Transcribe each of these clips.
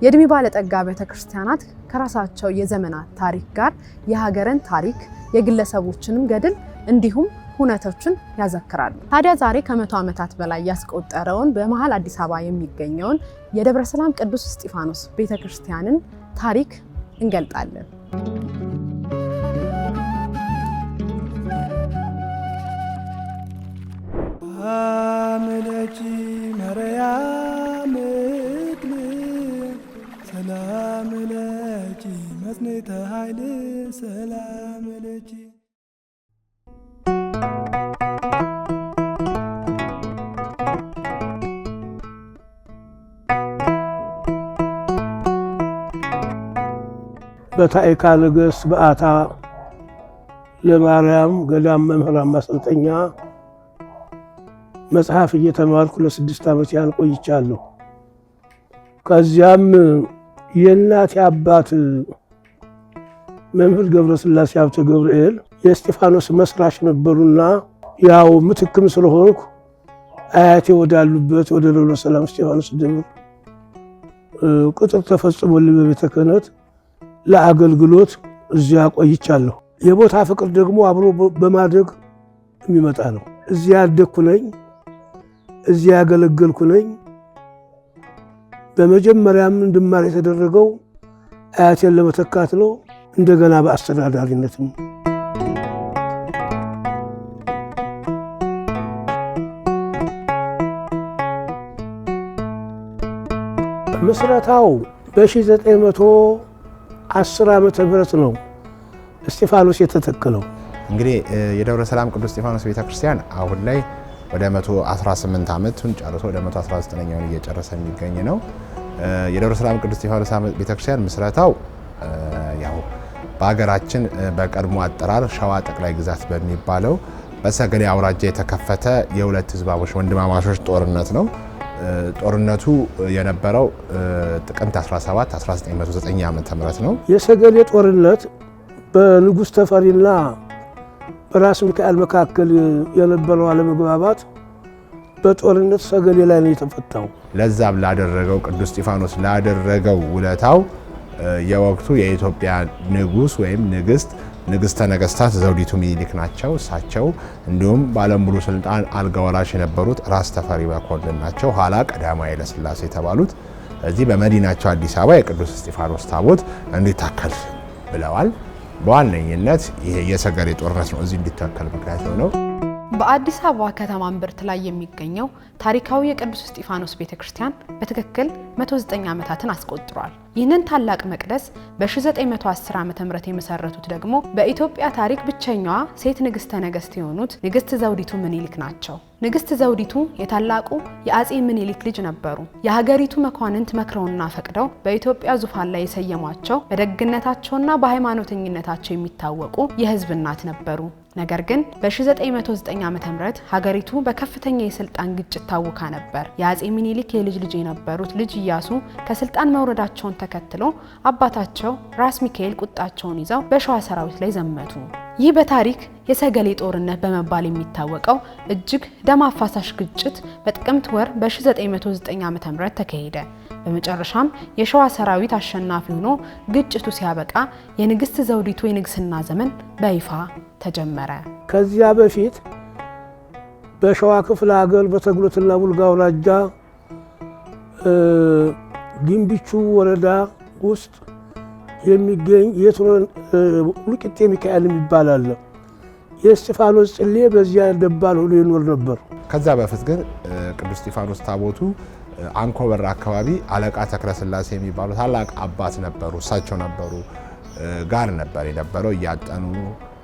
የእድሜ ባለጠጋ ቤተክርስቲያናት ከራሳቸው የዘመናት ታሪክ ጋር የሀገርን ታሪክ የግለሰቦችንም ገድል እንዲሁም ሁነቶችን ያዘክራሉ። ታዲያ ዛሬ ከ100 ዓመታት በላይ ያስቆጠረውን በመሃል አዲስ አበባ የሚገኘውን የደብረ ሰላም ቅዱስ እስጢፋኖስ ቤተክርስቲያንን ታሪክ እንገልጣለን። አመለጂ ማርያም ሰላም ለኪ መጽኔተ ኃይል ሰላም ለኪ በታዕካ ነገሥት በዓታ ለማርያም ገዳም መምህራን ማሰልጠኛ መጽሐፍ እየተማርኩ ለ6 ዓመት ያህል ቆይቻለሁ። ከዚያም የእናቴ አባት መምህር ገብረስላሴ ሀብተ ገብርኤል የእስጢፋኖስ መስራች ነበሩና ያው ምትክም ስለሆንኩ አያቴ ወዳሉበት ወደ ደብረ ሰላም እስጢፋኖስ ደብር ቅጥር ተፈጽሞልኝ በቤተ ክህነት ለአገልግሎት እዚያ ቆይቻለሁ። የቦታ ፍቅር ደግሞ አብሮ በማደግ የሚመጣ ነው። እዚያ ያደግኩ ነኝ፣ እዚያ ያገለገልኩ ነኝ። በመጀመሪያም እንድማር የተደረገው አያቴን ለመተካት ነው። እንደገና በአስተዳዳሪነትም ምስረታው በ1910 ዓመተ ምህረት ነው እስጢፋኖስ የተተከለው። እንግዲህ የደብረ ሰላም ቅዱስ እስጢፋኖስ ቤተክርስቲያን አሁን ላይ ወደ 118 ዓመቱን ጨርሶ ወደ 119ኛውን እየጨረሰ የሚገኝ ነው። የደብረ ሰላም ቅዱስ እስጢፋኖስ ቤተክርስቲያን ምስረታው ያው በሀገራችን በቀድሞ አጠራር ሸዋ ጠቅላይ ግዛት በሚባለው በሰገሌ አውራጃ የተከፈተ የሁለት ህዝባቦች ወንድማማቾች ጦርነት ነው። ጦርነቱ የነበረው ጥቅምት 17 1909 ዓመተ ምህረት ነው። የሰገሌ ጦርነት በንጉሥ ተፈሪና በራስ ሚካኤል መካከል የነበረው አለመግባባት በጦርነት ሰገሌ ላይ ነው የተፈታው። ለዛም ላደረገው ቅዱስ እስጢፋኖስ ላደረገው ውለታው የወቅቱ የኢትዮጵያ ንጉስ ወይም ንግስተ ነገስታት ዘውዲቱ ሚኒሊክ ናቸው። እሳቸው እንዲሁም ባለሙሉ ስልጣን አልጋ ወራሽ የነበሩት ራስ ተፈሪ መኮንን ናቸው። ኋላ ቀዳማዊ ኃይለ ሥላሴ የተባሉት እዚህ በመዲናቸው አዲስ አበባ የቅዱስ እስጢፋኖስ ታቦት እንዲተከል ብለዋል። በዋነኝነት ይሄ የሰገሌ ጦርነት ነው እዚህ እንዲተከል ምክንያት ነው። በአዲስ አበባ ከተማ እምብርት ላይ የሚገኘው ታሪካዊ የቅዱስ እስጢፋኖስ ቤተክርስቲያን በትክክል 109 ዓመታትን አስቆጥሯል። ይህንን ታላቅ መቅደስ በ1910 ዓ.ም የመሰረቱት ደግሞ በኢትዮጵያ ታሪክ ብቸኛዋ ሴት ንግስተ ነገስት የሆኑት ንግስት ዘውዲቱ ምኒልክ ናቸው። ንግስት ዘውዲቱ የታላቁ የአጼ ምኒልክ ልጅ ነበሩ። የሀገሪቱ መኳንንት መክረውና ፈቅደው በኢትዮጵያ ዙፋን ላይ የሰየሟቸው በደግነታቸውና በሃይማኖተኝነታቸው የሚታወቁ የህዝብ እናት ነበሩ። ነገር ግን በ1909 ዓ.ም ሀገሪቱ በከፍተኛ የስልጣን ግጭት ታውካ ነበር። የአጼ ምኒልክ የልጅ ልጅ የነበሩት ልጅ ኢያሱ ከስልጣን መውረዳቸውን ተከትሎ አባታቸው ራስ ሚካኤል ቁጣቸውን ይዘው በሸዋ ሰራዊት ላይ ዘመቱ። ይህ በታሪክ የሰገሌ ጦርነት በመባል የሚታወቀው እጅግ ደም አፋሳሽ ግጭት በጥቅምት ወር በ1909 ዓ.ም ተካሄደ። በመጨረሻም የሸዋ ሰራዊት አሸናፊ ሆኖ ግጭቱ ሲያበቃ የንግስት ዘውዲቱ የንግስና ዘመን በይፋ ተጀመረ። ከዚያ በፊት በሸዋ ክፍለ ሀገር በተጉለትና ቡልጋ አውራጃ ግንቢቹ ወረዳ ውስጥ የሚገኝ ሉቂጤ ሚካኤል የሚባል አለ። የእስጢፋኖስ ጽሌ በዚያ ደባል ሆኖ ይኖር ነበር። ከዛ በፊት ግን ቅዱስ እስጢፋኖስ ታቦቱ አንኮበር አካባቢ አለቃ ተክለ ስላሴ የሚባሉ ታላቅ አባት ነበሩ። እሳቸው ነበሩ ጋር ነበር የነበረው። እያጠኑ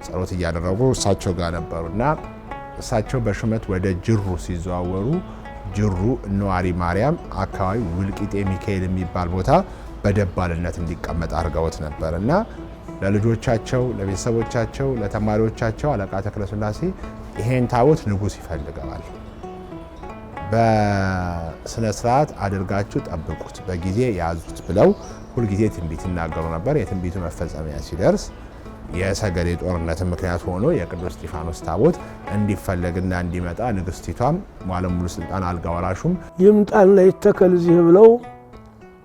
ጸሎት እያደረጉ እሳቸው ጋር ነበሩና እሳቸው በሹመት ወደ ጅሩ ሲዘዋወሩ ጅሩ ነዋሪ ማርያም አካባቢ ውልቂጤ ሚካኤል የሚባል ቦታ በደባልነት እንዲቀመጥ አድርገውት ነበርና ለልጆቻቸው፣ ለቤተሰቦቻቸው፣ ለተማሪዎቻቸው አለቃ ተክለስላሴ ይሄን ታቦት ንጉሥ ይፈልገዋል፣ በስነ ስርዓት አድርጋችሁ ጠብቁት፣ በጊዜ ያዙት ብለው ሁልጊዜ ትንቢት ይናገሩ ነበር። የትንቢቱ መፈጸሚያ ሲደርስ የሰገሌ ጦርነት ምክንያት ሆኖ የቅዱስ እስጢፋኖስ ታቦት እንዲፈለግና እንዲመጣ ንግስቲቷም ባለሙሉ ስልጣን አልጋ ወራሹም ይምጣና ይተከል እዚህ ብለው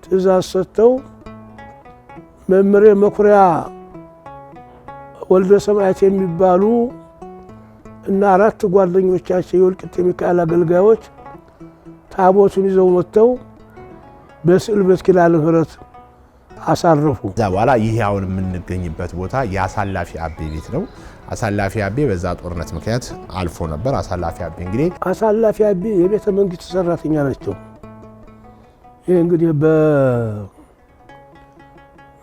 ትእዛዝ ሰጥተው መምሬ መኩሪያ ወልደ ሰማያት የሚባሉ እና 4 ጓደኞቻቸው የወልቂጤ ሚካኤል አገልጋዮች ታቦቱን ይዘው መጥተው በስዕል ቤተ ኪዳነ ምሕረት አሳረፉ። ከዛ በኋላ ይህ አሁን የምንገኝበት ቦታ የአሳላፊ አቤ ቤት ነው። አሳላፊ አቤ በዛ ጦርነት ምክንያት አልፎ ነበር። አሳላፊ አቤ እንግዲህ አሳላፊ አቤ የቤተ መንግስት ሰራተኛ ናቸው። ይህ እንግዲህ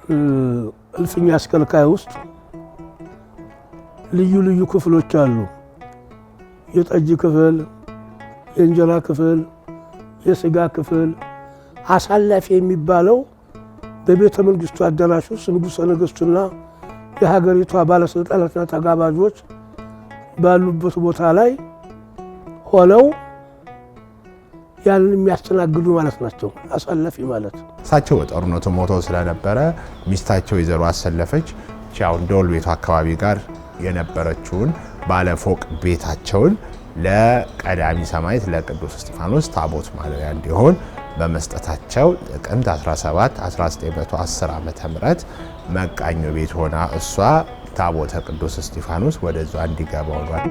በእልፍኝ አስከልካይ ውስጥ ልዩ ልዩ ክፍሎች አሉ። የጠጅ ክፍል፣ የእንጀራ ክፍል፣ የስጋ ክፍል። አሳላፊ የሚባለው በቤተ መንግስቱ አዳራሽ ውስጥ ንጉሠ ነገሥቱና የሀገሪቷ ባለስልጣናትና ተጋባዦች ባሉበት ቦታ ላይ ሆነው ያንን የሚያስተናግዱ ማለት ናቸው። አሳላፊ ማለት እሳቸው በጦርነቱ ሞተው ስለነበረ ሚስታቸው ወይዘሮ አሰለፈች ቻውን ደወል ቤቱ አካባቢ ጋር የነበረችውን ባለፎቅ ቤታቸውን ለቀዳሚ ሰማዕት ለቅዱስ እስጢፋኖስ ታቦት ማደሪያ እንዲሆን በመስጠታቸው ጥቅምት 17 1910 ዓመተ ምህረት መቃኞ ቤት ሆና እሷ ታቦተ ቅዱስ እስጢፋኖስ ወደዛ እንዲገባ ሆኗል።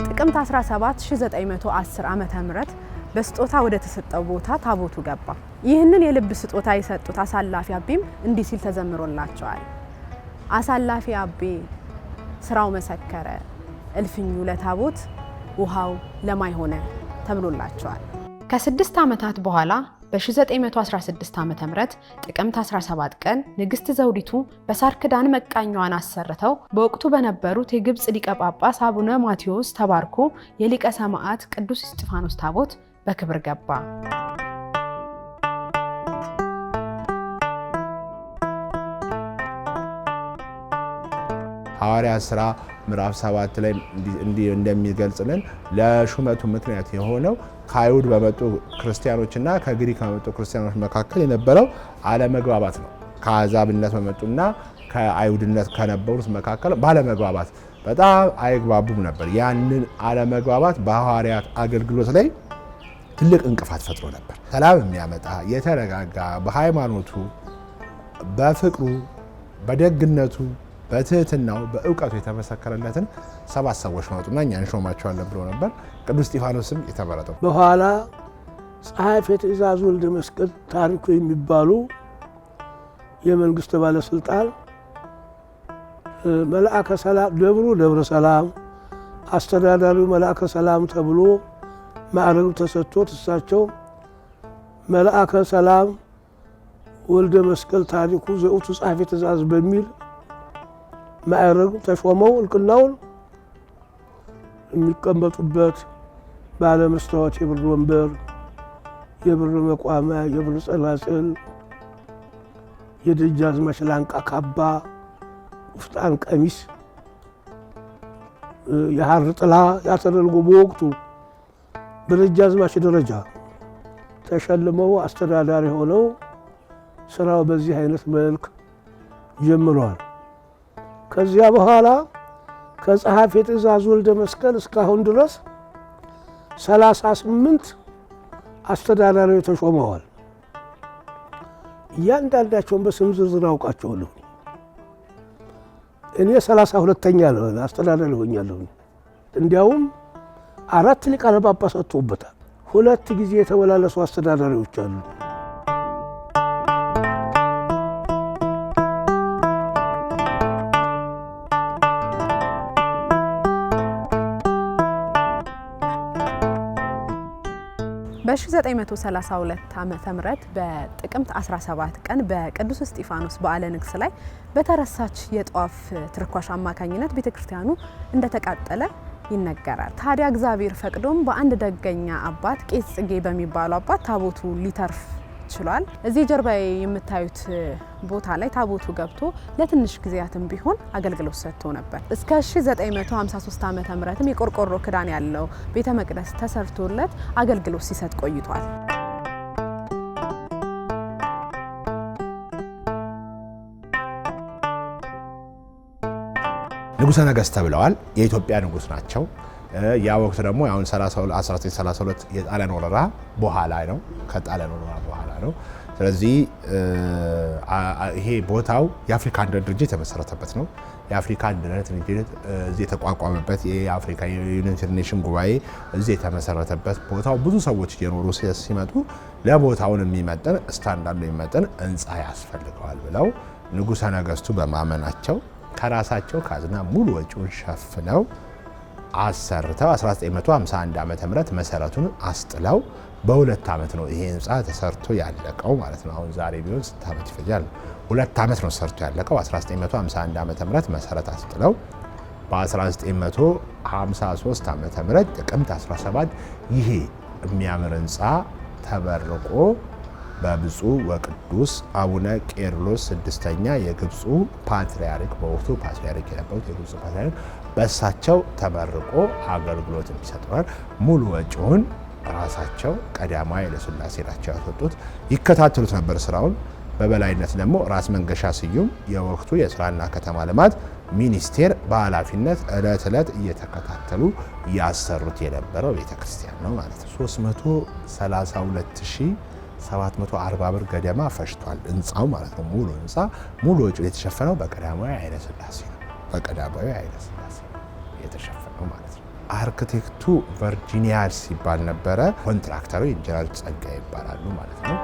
ጥቅምት 17 1910 ዓመተ ምህረት በስጦታ ወደ ተሰጠው ቦታ ታቦቱ ገባ። ይህንን የልብ ስጦታ የሰጡት አሳላፊ አቤም እንዲህ ሲል ተዘምሮላቸዋል። አሳላፊ አቤ ስራው መሰከረ፣ እልፍኙ ለታቦት ውሃው ለማይ ሆነ ተብሎላቸዋል። ከ6 ዓመታት በኋላ በ1916 ዓ.ም ጥቅምት 17 ቀን ንግስት ዘውዲቱ በሳር ክዳን መቃኛዋን አሰርተው በወቅቱ በነበሩት የግብጽ ሊቀ ጳጳስ አቡነ ማቴዎስ ተባርኮ የሊቀ ሰማዕት ቅዱስ እስጢፋኖስ ታቦት በክብር ገባ። ሐዋርያት ሥራ ምዕራፍ 7 ላይ እንደሚገልጽልን ለሹመቱ ምክንያት የሆነው ከአይሁድ በመጡ ክርስቲያኖችና ከግሪክ በመጡ ክርስቲያኖች መካከል የነበረው አለመግባባት ነው። ከአሕዛብነት በመጡና ከአይሁድነት ከነበሩት መካከል ባለመግባባት በጣም አይግባቡም ነበር። ያንን አለመግባባት በሐዋርያት አገልግሎት ላይ ትልቅ እንቅፋት ፈጥሮ ነበር። ሰላም የሚያመጣ የተረጋጋ በሃይማኖቱ፣ በፍቅሩ፣ በደግነቱ፣ በትህትናው፣ በእውቀቱ የተመሰከረለትን 7 ሰዎች መጡና እኛ እንሾማቸዋለን ብሎ ነበር። ቅዱስ እስጢፋኖስም የተመረጠው። በኋላ ጸሐፌ ትእዛዝ ወልደ መስቀል ታሪኩ የሚባሉ የመንግስት ባለስልጣን መልአከ ሰላም ደብሩ ደብረ ሰላም አስተዳዳሪው መልአከ ሰላም ተብሎ ማዕረግ ተሰጥቶት እሳቸው መልአከ ሰላም ወልደ መስቀል ታሪኩ ዘውቱ ጸሐፌ ትእዛዝ በሚል ማዕረግ ተሾመው እልቅናውን የሚቀመጡበት ባለ መስታወት የብር ወንበር፣ የብር መቋሚያ፣ የብር ጸናጽል፣ የደጃዝማች ላንቃ ካባ፣ ውፍጣን ቀሚስ፣ የሐር ጥላ ያተደርጎ በወቅቱ በደጃዝማች ደረጃ ተሸልመው አስተዳዳሪ ሆነው ስራው በዚህ አይነት መልክ ጀምሯል። ከዚያ በኋላ ከጸሐፌ ትእዛዝ ወልደ መስቀል እስካሁን ድረስ 38 አስተዳዳሪዎች ተሾመዋል። እያንዳንዳቸውን በስም ዝርዝር አውቃቸዋለሁ። እኔ 32ኛ አስተዳዳሪ ሆኛለሁ። እንዲያውም 4 ሊቃነ ጳጳሳት ተውበታል። 2 ጊዜ የተመላለሱ አስተዳዳሪዎች አሉ። በ1932 ዓመተ ምህረት በጥቅምት 17 ቀን በቅዱስ እስጢፋኖስ በዓለ ንግስ ላይ በተረሳች የጧፍ ትርኳሽ አማካኝነት ቤተክርስቲያኑ እንደተቃጠለ ይነገራል። ታዲያ እግዚአብሔር ፈቅዶም በአንድ ደገኛ አባት ቄስ ጽጌ በሚባሉ አባት ታቦቱ ሊተርፍ ችሏል። እዚህ ጀርባዬ የምታዩት ቦታ ላይ ታቦቱ ገብቶ ለትንሽ ጊዜያትም ቢሆን አገልግሎት ሰጥቶ ነበር። እስከ 1953 ዓ.ም የቆርቆሮ ክዳን ያለው ቤተ መቅደስ ተሰርቶለት አገልግሎት ሲሰጥ ቆይቷል። ንጉሠ ነገሥት ተብለዋል። የኢትዮጵያ ንጉሥ ናቸው። ያ ወቅት ደግሞ አሁን 1932 የጣሊያን ወረራ በኋላ ነው፣ ከጣሊያን ወረራ በኋላ ነው። ስለዚህ ይሄ ቦታው የአፍሪካ አንድነት ድርጅት የተመሰረተበት ነው። የአፍሪካ አንድነት ድርጅት እዚህ የተቋቋመበት የአፍሪካ ዩናይትድ ኔሽን ጉባኤ እዚህ የተመሰረተበት ቦታው ብዙ ሰዎች እየኖሩ ሲመጡ ለቦታውን የሚመጥን ስታንዳርድ የሚመጥን ሕንፃ ያስፈልገዋል ብለው ንጉሠ ነገሥቱ በማመናቸው ከራሳቸው ካዝና ሙሉ ወጪውን ሸፍነው አሰርተው 1951 ዓ.ም መሰረቱን አስጥለው በሁለት ዓመት ነው ይሄ ህንፃ ተሰርቶ ያለቀው ማለት ነው። አሁን ዛሬ ቢሆን ስንት ዓመት ይፈጃል? ሁለት ዓመት ነው ተሰርቶ ያለቀው። 1951 ዓ.ም መሰረት አስጥለው በ1953 ዓ.ም ጥቅምት 17 ይሄ የሚያምር ህንፃ ተመርቆ በብፁዕ ወቅዱስ አቡነ ቄርሎስ ስድስተኛ የግብፁ ፓትርያርክ በወቅቱ ፓትርያርክ የነበሩት የግብፁ ፓትርያርክ በእሳቸው ተመርቆ አገልግሎት የሚሰጠዋል። ሙሉ ወጪውን ራሳቸው ቀዳማዊ ኃይለ ሥላሴ ናቸው ያስወጡት። ይከታተሉት ነበር ስራውን። በበላይነት ደግሞ ራስ መንገሻ ስዩም የወቅቱ የስራና ከተማ ልማት ሚኒስቴር በኃላፊነት ዕለት ዕለት እየተከታተሉ ያሰሩት የነበረው ቤተክርስቲያን ነው ማለት ነው። 332,740 ብር ገደማ ፈጅቷል ህንፃው ማለት ነው። ሙሉ ህንፃ ሙሉ ወጪው የተሸፈነው በቀዳማዊ ኃይለ ሥላሴ ነው። በቀዳማዊ ኃይለ ሥላሴ የተሸፈነው ማለት ነው። አርክቴክቱ ቨርጂኒያስ ሲባል ነበረ። ኮንትራክተሩ ኢንጂነር ጸጋዬ ይባላሉ ማለት ነው።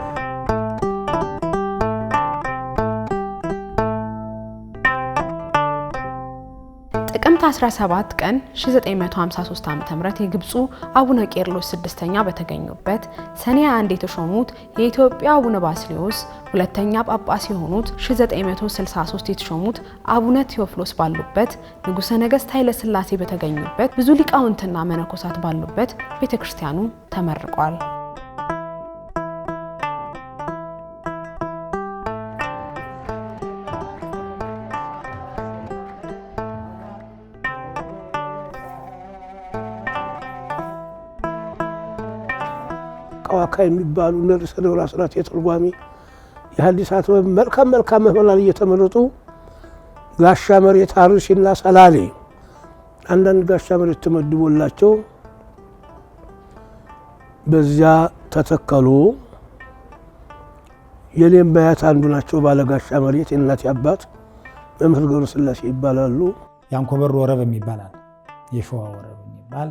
ጥቅምት 17 ቀን 1953 ዓ.ም የግብፁ አቡነ ቄርሎስ ስድስተኛ በተገኙበት፣ ሰኔ 1 የተሾሙት የኢትዮጵያ አቡነ ባስልዮስ ሁለተኛ ጳጳስ የሆኑት 1963 የተሾሙት አቡነ ቴዎፍሎስ ባሉበት፣ ንጉሠ ነገሥት ኃይለ ሥላሴ በተገኙበት፣ ብዙ ሊቃውንትና መነኮሳት ባሉበት ቤተክርስቲያኑ ተመርቋል። ቀዋካ የሚባሉ ነርሰ ደብረ አስራት የተርጓሚ የሐዲሳት መልካም መምህራን እየተመረጡ ጋሻ መሬት አርሲና ሰላሌ አንዳንድ ጋሻ መሬት ተመድቦላቸው በዚያ ተተከሉ። የኔም ባያት አንዱ ናቸው። ባለ ጋሻ መሬት የእናቴ አባት መምህር ገብረ ሥላሴ ይባላሉ። ያንኮበር ወረብ የሚባላል የሸዋ ወረብ የሚባል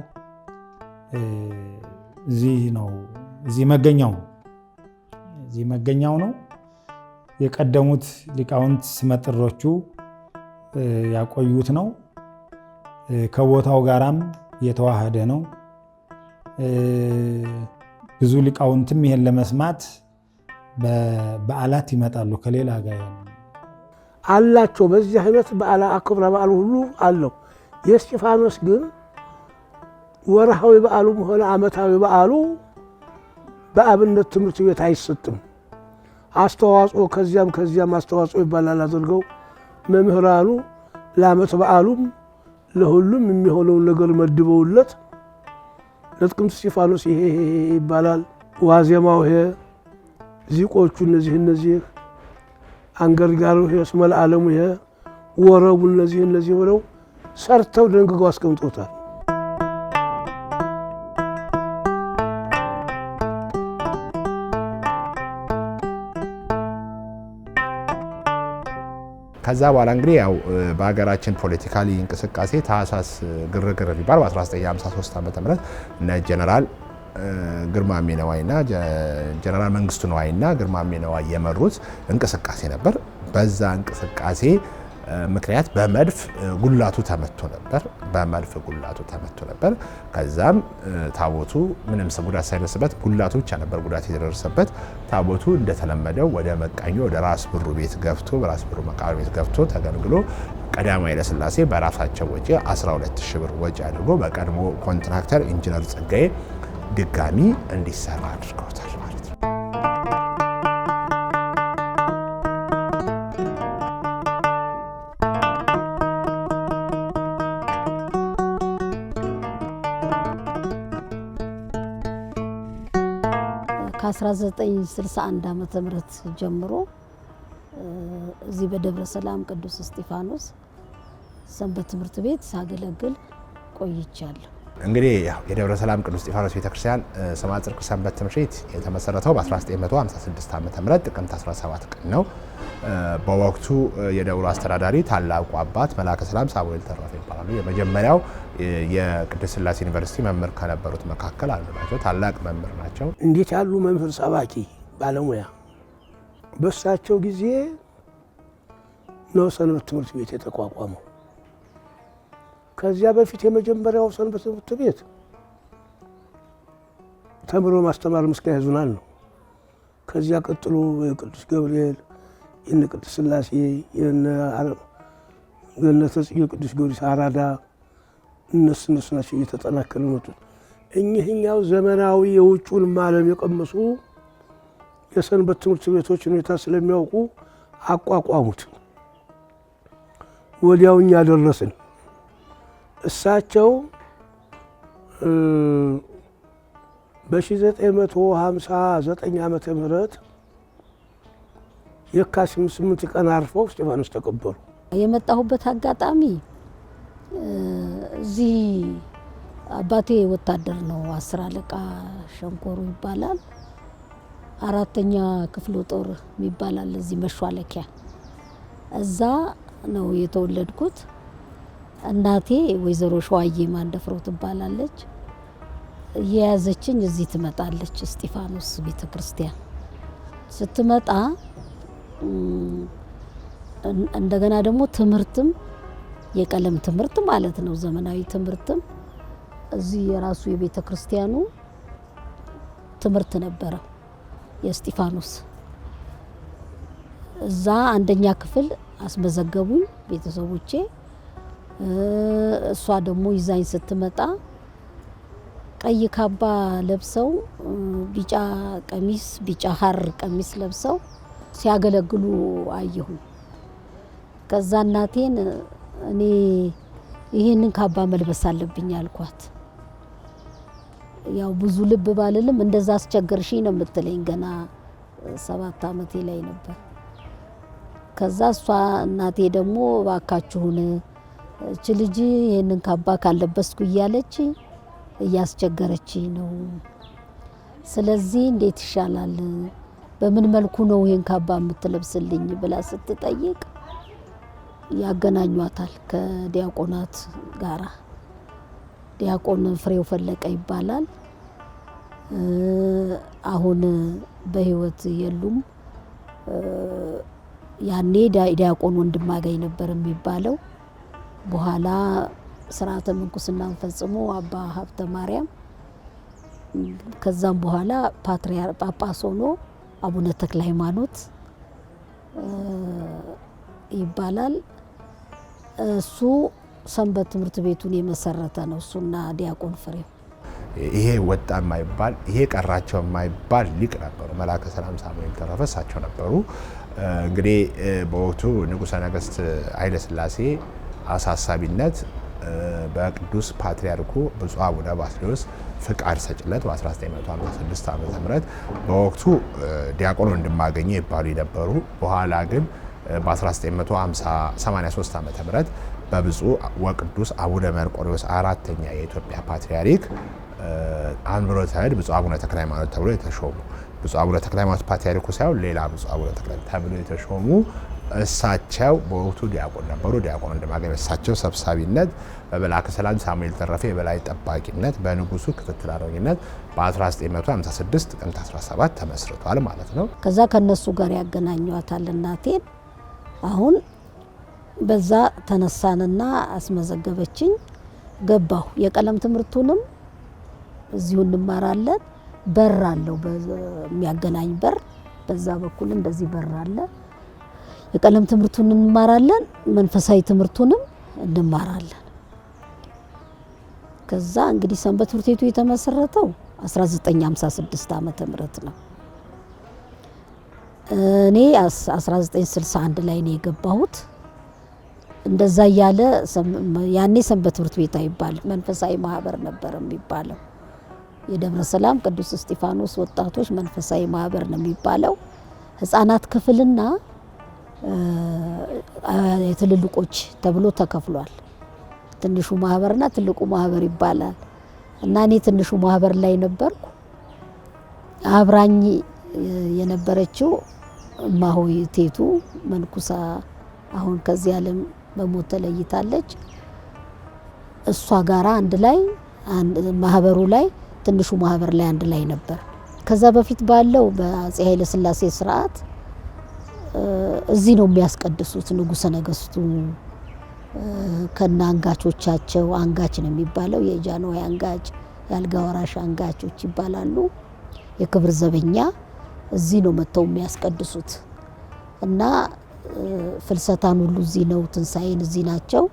እዚህ ነው። እዚህ መገኛው ነው። የቀደሙት ሊቃውንት ስመጥሮቹ ያቆዩት ነው። ከቦታው ጋራም የተዋሃደ ነው። ብዙ ሊቃውንትም ይሄን ለመስማት በዓላት ይመጣሉ። ከሌላ ጋር አላቸው። በዚህ አይነት በዓላ አክብረ በዓሉ ሁሉ አለው። የእስጢፋኖስ ግን ወርሃዊ በዓሉም ሆነ ዓመታዊ በዓሉ በአብነት ትምህርት ቤት አይሰጥም። አስተዋጽኦ ከዚያም አስተዋጽኦ ይባላል አድርገው መምህራኑ ለዓመት በዓሉም ለሁሉም የሚሆነውን ነገር መድበውለት ለጥቅምት እስጢፋኖስ ይሄ ይባላል። ዋዜማው ይሄ፣ ዚቆቹ እነዚህ አንገርጋሩ ይሄ፣ እስመ ለዓለሙ ይሄ፣ ወረቡ እነዚህ ብለው ሰርተው ደንግገው አስቀምጦታል። ከዛ በኋላ እንግዲህ ያው በሀገራችን ፖለቲካሊ እንቅስቃሴ ታህሳስ ግርግር ሊባል በ1953 ዓ.ም እነ ጀነራል ግርማሜ ነዋይና ጀነራል መንግስቱ ነዋይና ግርማሜ ነዋይ የመሩት እንቅስቃሴ ነበር። በዛ እንቅስቃሴ ምክንያት በመድፍ ጉላቱ ተመቶ ነበር። ከዛም ታቦቱ ምንም ጉዳት ሳይደርስበት ጉላቱ ብቻ ነበር ጉዳት የደረሰበት። ታቦቱ እንደተለመደው ወደ መቃኞ ወደ ራስ ብሩ ቤት ገብቶ በራስ ብሩ መቃብር ቤት ገብቶ ተገንግሎ ቀዳማዊ ኃይለ ሥላሴ በራሳቸው ወጪ 12000 ብር ወጪ አድርጎ በቀድሞ ኮንትራክተር ኢንጂነር ጸጋዬ ድጋሚ እንዲሰራ አድርገውታል ማለት ነው። ከ1961 ዓመተ ምህረት ጀምሮ እዚህ በደብረ ሰላም ቅዱስ እስጢፋኖስ ሰንበት ትምህርት ቤት ሳገለግል ቆይቻለሁ። እንግዲህ የደብረ ሰላም ቅዱስ እስጢፋኖስ ቤተክርስቲያን ስማ ጽድቅ ሰንበት ትምህርት ቤት የተመሰረተው በ1956 ዓመተ ምህረት ጥቅምት 17 ቀን ነው። በወቅቱ የደብሩ አስተዳዳሪ ታላቁ አባት መላከ ሰላም ሳሙኤል ተረፈ ይባላሉ። የመጀመሪያው የቅድስት ሥላሴ ዩኒቨርሲቲ መምህር ከነበሩት መካከል አንዱ ናቸው። ታላቅ መምህር ናቸው። እንዴት ያሉ መምህር ሰባኪ ባለሙያ! በእሳቸው ጊዜ ነው ሰንበት ትምህርት ቤት የተቋቋመው። ከዚያ በፊት የመጀመሪያው ሰንበት ትምህርት ቤት ተምሮ ማስተማር ምስካየ ኅዙናን ነው። ከዚያ ቀጥሎ የቅዱስ ገብርኤል፣ የነ ቅድስት ሥላሴ፣ የነ ገነተ ጽጌ ቅዱስ ጊዮርጊስ አራዳ እነሱ ናቸው እየተጠናከሩ መጡት። እኚህኛው ዘመናዊ የውጩን ዓለም የቀመሱ የሰንበት ትምህርት ቤቶች ሁኔታ ስለሚያውቁ አቋቋሙት። ወዲያው እኛ ደረስን። እሳቸው በ1959 ዓመተ ምህረት የካቲት 8 ቀን አርፈው እስጢፋኖስ ተቀበሩ። የመጣሁበት አጋጣሚ እዚህ አባቴ ወታደር ነው። 10 አለቃ ሸንኮሩ ይባላል። 4ኛ ክፍለ ጦር ይባላል። እዚህ መሿለኪያ እዛ ነው የተወለድኩት። እናቴ ወይዘሮ ሸዋዬ ማንደፍሮ ትባላለች። እየያዘችኝ እዚህ ትመጣለች እስጢፋኖስ ቤተክርስቲያን። ስትመጣ እንደገና ደግሞ ትምህርትም የቀለም ትምህርት ማለት ነው፣ ዘመናዊ ትምህርትም እዚህ የራሱ የቤተክርስቲያኑ ትምህርት ነበረ የእስጢፋኖስ። እዛ 1ኛ ክፍል አስመዘገቡኝ ቤተሰቦቼ። እሷ ደግሞ ይዛኝ ስትመጣ ቀይ ካባ ለብሰው ቢጫ ቀሚስ ቢጫ ሐር ቀሚስ ለብሰው ሲያገለግሉ አየሁ። ከዛ እናቴን እኔ ይሄንን ካባ መልበስ አለብኝ አልኳት። ያው ብዙ ልብ ባልልም እንደዛ አስቸገርሽኝ ነው የምትለኝ። ገና 7 ዓመቴ ላይ ነበር። ከዛ እሷ እናቴ ደግሞ ባካችሁን እቺ ልጅ ይሄንን ካባ ካለበስኩ እያለች እያስቸገረች ነው። ስለዚህ እንዴት ይሻላል? በምን መልኩ ነው ይሄን ካባ የምትለብስልኝ ብላ ስትጠይቅ ያገናኟታል ከዲያቆናት ጋራ። ዲያቆን ፍሬው ፈለቀ ይባላል። አሁን በህይወት የሉም። ያኔ ዲያቆን ወንድማገኝ ነበር የሚባለው። በኋላ ስርዓተ ምንኩስናን ፈጽሞ አባ ሀብተ ማርያም፣ ከዛም በኋላ ፓትርያርክ ጳጳስ ሆኖ አቡነ ተክለ ሃይማኖት ይባላል። እሱ ሰንበት ትምህርት ቤቱን የመሰረተ ነው፣ እሱና ዲያቆን ፍሬው። ይሄ ወጣ የማይባል ይሄ ቀራቸው የማይባል ሊቅ ነበሩ። መላከ ሰላም ሳሙኤል ተረፈ እሳቸው ነበሩ። እንግዲህ በወቅቱ ንጉሠ ነገሥት ኃይለ ሥላሴ አሳሳቢነት በቅዱስ ፓትርያርኩ ብፁዕ አቡነ ባስልዮስ ፍቃድ ሰጭለት በ1956 ዓ.ም በወቅቱ ዲያቆን ወንድማገኘ ይባሉ የነበሩ። በኋላ ግን በ1983 ዓ.ም በብፁዕ ወቅዱስ አቡነ መርቆሬዎስ 4ኛ የኢትዮጵያ ፓትርያርክ አንብሮተ እድ ብፁዕ አቡነ ተክለ ሃይማኖት ተብሎ የተሾሙ፣ ብፁዕ አቡነ ተክለ ሃይማኖት ፓትርያርኩ ሳይሆን ሌላ ብፁዕ አቡነ ተክለ ተብሎ የተሾሙ እሳቸው በወቅቱ ዲያቆን ነበሩ። ዲያቆን ወንድማገኝ እሳቸው ሰብሳቢነት፣ በመላከ ሰላም ሳሙኤል ተረፈ የበላይ ጠባቂነት፣ በንጉሱ ክትትል አድራጊነት በ1956 ጥቅምት 17 ተመስርቷል ማለት ነው። ከዛ ከነሱ ጋር ያገናኟታል እናቴን። አሁን በዛ ተነሳንና አስመዘገበችኝ። ገባሁ። የቀለም ትምህርቱንም እዚሁ እንማራለን። በር አለው የሚያገናኝ በር፣ በዛ በኩል እንደዚህ በር አለ። የቀለም ትምህርቱን እንማራለን፣ መንፈሳዊ ትምህርቱንም እንማራለን። ከዛ እንግዲህ ሰንበት ትምህርት ቤቱ የተመሰረተው 1956 ዓመተ ምህረት ነው። እኔ 1961 ላይ ነው የገባሁት። እንደዛ ያለ ያኔ ሰንበት ትምህርት ቤት አይባል መንፈሳዊ ማህበር ነበር የሚባለው። የደብረ ሰላም ቅዱስ እስጢፋኖስ ወጣቶች መንፈሳዊ ማህበር ነው የሚባለው። ህፃናት ክፍልና የትልልቆች ተብሎ ተከፍሏል። ትንሹ ማህበርና ትልቁ ማህበር ይባላል። እና እኔ ትንሹ ማህበር ላይ ነበርኩ። አብራኝ የነበረችው እማሆይ ቴቱ መንኩሳ አሁን ከዚህ ዓለም በሞት ተለይታለች። እሷ ጋራ አንድ ላይ ማህበሩ ላይ ትንሹ ማህበር ላይ አንድ ላይ ነበር። ከዛ በፊት ባለው በአፄ ኃይለ ሥላሴ ስርዓት እዚህ ነው የሚያስቀድሱት ንጉሠ ነገሥቱ ከና አንጋቾቻቸው። አንጋች ነው የሚባለው የጃንሆይ አንጋች፣ የአልጋ ወራሽ አንጋቾች ይባላሉ። የክብር ዘበኛ እዚህ ነው መተው የሚያስቀድሱት እና ፍልሰታን ሁሉ እዚህ ነው፣ ትንሳኤን እዚህ ናቸው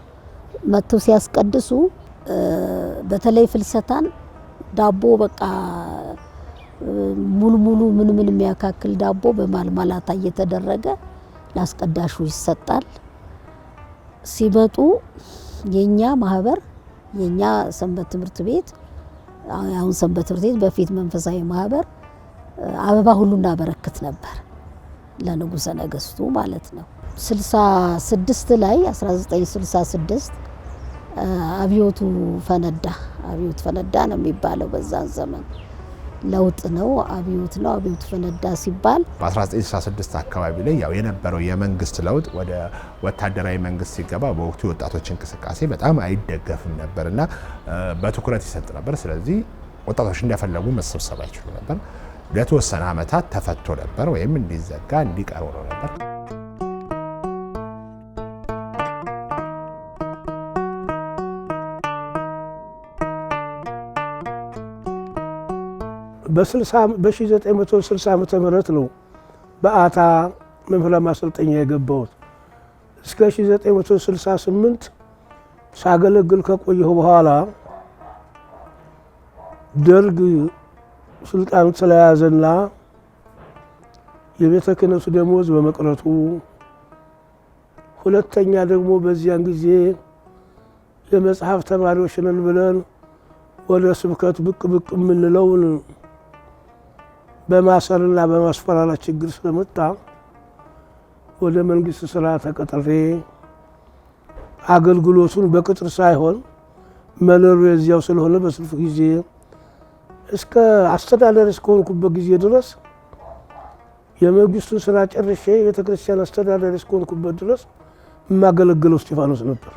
መተው ሲያስቀድሱ። በተለይ ፍልሰታን ዳቦ በቃ ሙሉ ምን የሚያካክል ዳቦ በማልማላታ እየተደረገ ላስቀዳሹ ይሰጣል። ሲበጡ የኛ ማህበር የኛ ሰንበት ትምህርት ቤት አሁን ሰንበት ትምህርት ቤት በፊት መንፈሳዊ ማህበር አበባ ሁሉ እናበረክት ነበር ለንጉሠ ነገሥቱ ማለት ነው። 66 ላይ 1966 አብዮቱ ፈነዳ። አብዮት ፈነዳ ነው የሚባለው በዛን ዘመን። ለውጥ ነው፣ አብዮት ነው። አብዮት ፈነዳ ሲባል በ1966 አካባቢ ላይ ያው የነበረው የመንግስት ለውጥ ወደ ወታደራዊ መንግስት ሲገባ በወቅቱ የወጣቶች እንቅስቃሴ በጣም አይደገፍም ነበርና በትኩረት ይሰጥ ነበር። ስለዚህ ወጣቶች እንደፈለጉ መሰብሰብ አይችሉ ነበር። ለተወሰነ ዓመታት ተፈቶ ነበር ወይም እንዲዘጋ እንዲቀር ሆኖ ነበር። በ1960 ዓመተ ምህረት ነው በአታ መምህራን ማሰልጠኛ የገባሁት። እስከ 1968 ሳገለግል ከቆየሁ በኋላ ደርግ ስልጣን ስለያዘና የቤተ ክህነቱ ደሞዝ በመቅረቱ፣ ሁለተኛ ደግሞ በዚያን ጊዜ የመጽሐፍ ተማሪዎች ነን ብለን ወደ ስብከት ብቅ የምንለውን በማሰርና በማስፈራራት ችግር ስለመጣ ወደ መንግስት ስራ ተቀጥሬ አገልግሎቱን በቅጥር ሳይሆን መለሩ የዚያው ስለሆነ በስልፍ ጊዜ እስከ አስተዳደር እስከሆንኩበት ጊዜ ድረስ የመንግስቱን ስራ ጨርሼ የቤተክርስቲያን አስተዳደር እስከሆንኩበት ድረስ የማገለግለው እስጢፋኖስ ነበር።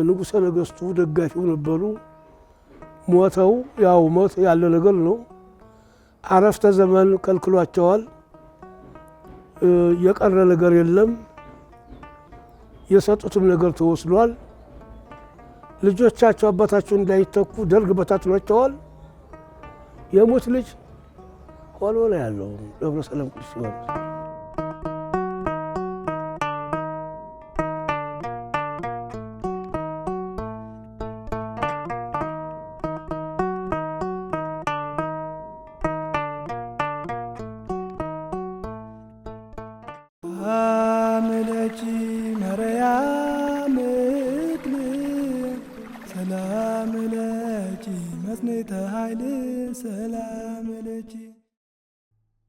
ንጉሠ ነገሥቱ ደጋፊው ነበሩ። ሞተው ያው ሞት ያለ ነገር ነው። አረፍተ ዘመን ከልክሏቸዋል። የቀረ ነገር የለም። የሰጡትም ነገር ተወስዷል። ልጆቻቸው አባታቸው እንዳይተኩ ደርግ በታትኗቸዋል። የሞት ልጅ ሆኖ ነው ያለው ደብረ ሰላም ቅዱስ ዮሐንስ። ሰላም ለኪ መጽኔተ ኃይል ሰላም ለኪ